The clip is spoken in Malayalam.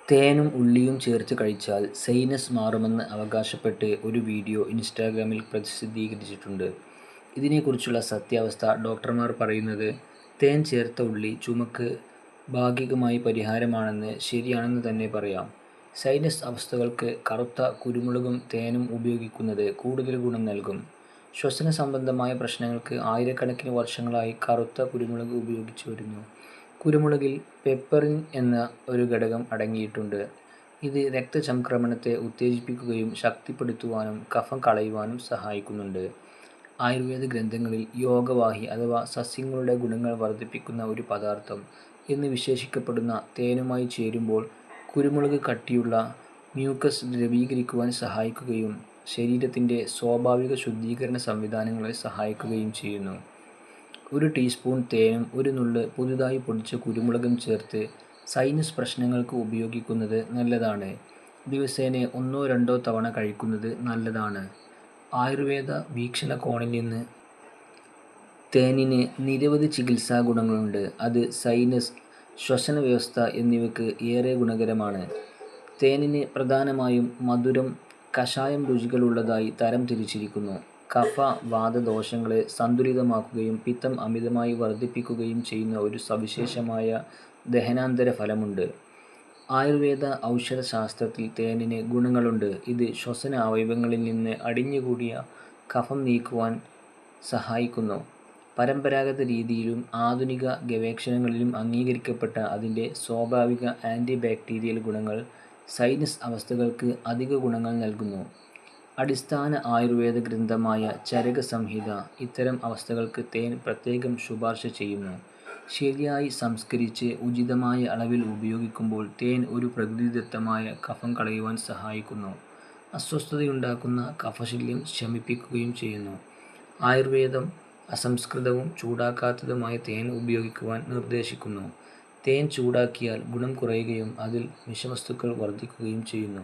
തേനും ഉള്ളിയും ചേർത്ത് കഴിച്ചാൽ സൈനസ് മാറുമെന്ന് അവകാശപ്പെട്ട് ഒരു വീഡിയോ ഇൻസ്റ്റാഗ്രാമിൽ പ്രസിദ്ധീകരിച്ചിട്ടുണ്ട്. ഇതിനെക്കുറിച്ചുള്ള സത്യാവസ്ഥ ഡോക്ടർമാർ പറയുന്നത് തേൻ ചേർത്ത ഉള്ളി ചുമക്ക് ഭാഗികമായി പരിഹാരമാണെന്ന് ശരിയാണെന്ന് തന്നെ പറയാം. സൈനസ് അവസ്ഥകൾക്ക് കറുത്ത കുരുമുളകും തേനും ഉപയോഗിക്കുന്നത് കൂടുതൽ ഗുണം നൽകും. ശ്വസന സംബന്ധമായ പ്രശ്നങ്ങൾക്ക് ആയിരക്കണക്കിന് വർഷങ്ങളായി കറുത്ത കുരുമുളക് ഉപയോഗിച്ചു വരുന്നു. കുരുമുളകിൽ പെപ്പറിൻ എന്ന ഒരു ഘടകം അടങ്ങിയിട്ടുണ്ട്. ഇത് രക്തചംക്രമണത്തെ ഉത്തേജിപ്പിക്കുകയും ശക്തിപ്പെടുത്തുവാനും കഫം കളയുവാനും സഹായിക്കുന്നുണ്ട്. ആയുർവേദ ഗ്രന്ഥങ്ങളിൽ യോഗവാഹി അഥവാ സസ്യങ്ങളുടെ ഗുണങ്ങൾ വർദ്ധിപ്പിക്കുന്ന ഒരു പദാർത്ഥം എന്ന് വിശേഷിപ്പിക്കപ്പെടുന്ന തേനുമായി ചേരുമ്പോൾ കുരുമുളക് കട്ടിയുള്ള മ്യൂക്കസ് ദ്രവീകരിക്കുവാൻ സഹായിക്കുകയും ശരീരത്തിൻ്റെ സ്വാഭാവിക ശുദ്ധീകരണ സംവിധാനങ്ങളെ സഹായിക്കുകയും ചെയ്യുന്നു. ഒരു ടീസ്പൂൺ തേനും ഒരു നുള്ള് പുതുതായി പൊടിച്ച കുരുമുളകും ചേർത്ത് സൈനസ് പ്രശ്നങ്ങൾക്ക് ഉപയോഗിക്കുന്നത് നല്ലതാണ്. ദിവസേന 1-2 തവണ കഴിക്കുന്നത് നല്ലതാണ്. ആയുർവേദ വീക്ഷണകോണിൽ നിന്ന് തേനിന് നിരവധി ചികിത്സാ ഗുണങ്ങളുണ്ട്. അത് സൈനസ്, ശ്വസന വ്യവസ്ഥ എന്നിവയ്ക്ക് ഏറെ ഗുണകരമാണ്. തേനിന് പ്രധാനമായും മധുരം, കഷായം രുചികളുള്ളതായി തരം തിരിച്ചിരിക്കുന്നു. കഫ, വാത ദോഷങ്ങളെ സന്തുലിതമാക്കുകയും പിത്തം അമിതമായി വർദ്ധിപ്പിക്കുകയും ചെയ്യുന്ന ഒരു സവിശേഷമായ ദഹനാന്തര ഫലമുണ്ട്. ആയുർവേദ ഔഷധശാസ്ത്രത്തിൽ തേനിന് ഗുണങ്ങളുണ്ട്. ഇത് ശ്വസന അവയവങ്ങളിൽ നിന്ന് അടിഞ്ഞുകൂടിയ കഫം നീക്കുവാൻ സഹായിക്കുന്നു. പരമ്പരാഗത രീതിയിലും ആധുനിക ഗവേഷണങ്ങളിലും അംഗീകരിക്കപ്പെട്ട അതിൻ്റെ സ്വാഭാവിക ആൻറ്റിബാക്ടീരിയൽ ഗുണങ്ങൾ സൈനസ് അവസ്ഥകൾക്ക് അധിക ഗുണങ്ങൾ നൽകുന്നു. അടിസ്ഥാന ആയുർവേദ ഗ്രന്ഥമായ ചരക സംഹിത ഇത്തരം അവസ്ഥകൾക്ക് തേൻ പ്രത്യേകം ശുപാർശ ചെയ്യുന്നു. ശരിയായി സംസ്കരിച്ച് ഉചിതമായ അളവിൽ ഉപയോഗിക്കുമ്പോൾ തേൻ ഒരു പ്രകൃതിദത്തമായ കഫം കളയുവാൻ സഹായിക്കുന്നു. അസ്വസ്ഥതയുണ്ടാക്കുന്ന കഫശല്യം ശമിപ്പിക്കുകയും ചെയ്യുന്നു. ആയുർവേദം അസംസ്കൃതവും ചൂടാക്കാത്തതുമായ തേൻ ഉപയോഗിക്കുവാൻ നിർദ്ദേശിക്കുന്നു. തേൻ ചൂടാക്കിയാൽ ഗുണം കുറയുകയും അതിൽ വിഷവസ്തുക്കൾ വർദ്ധിക്കുകയും ചെയ്യുന്നു.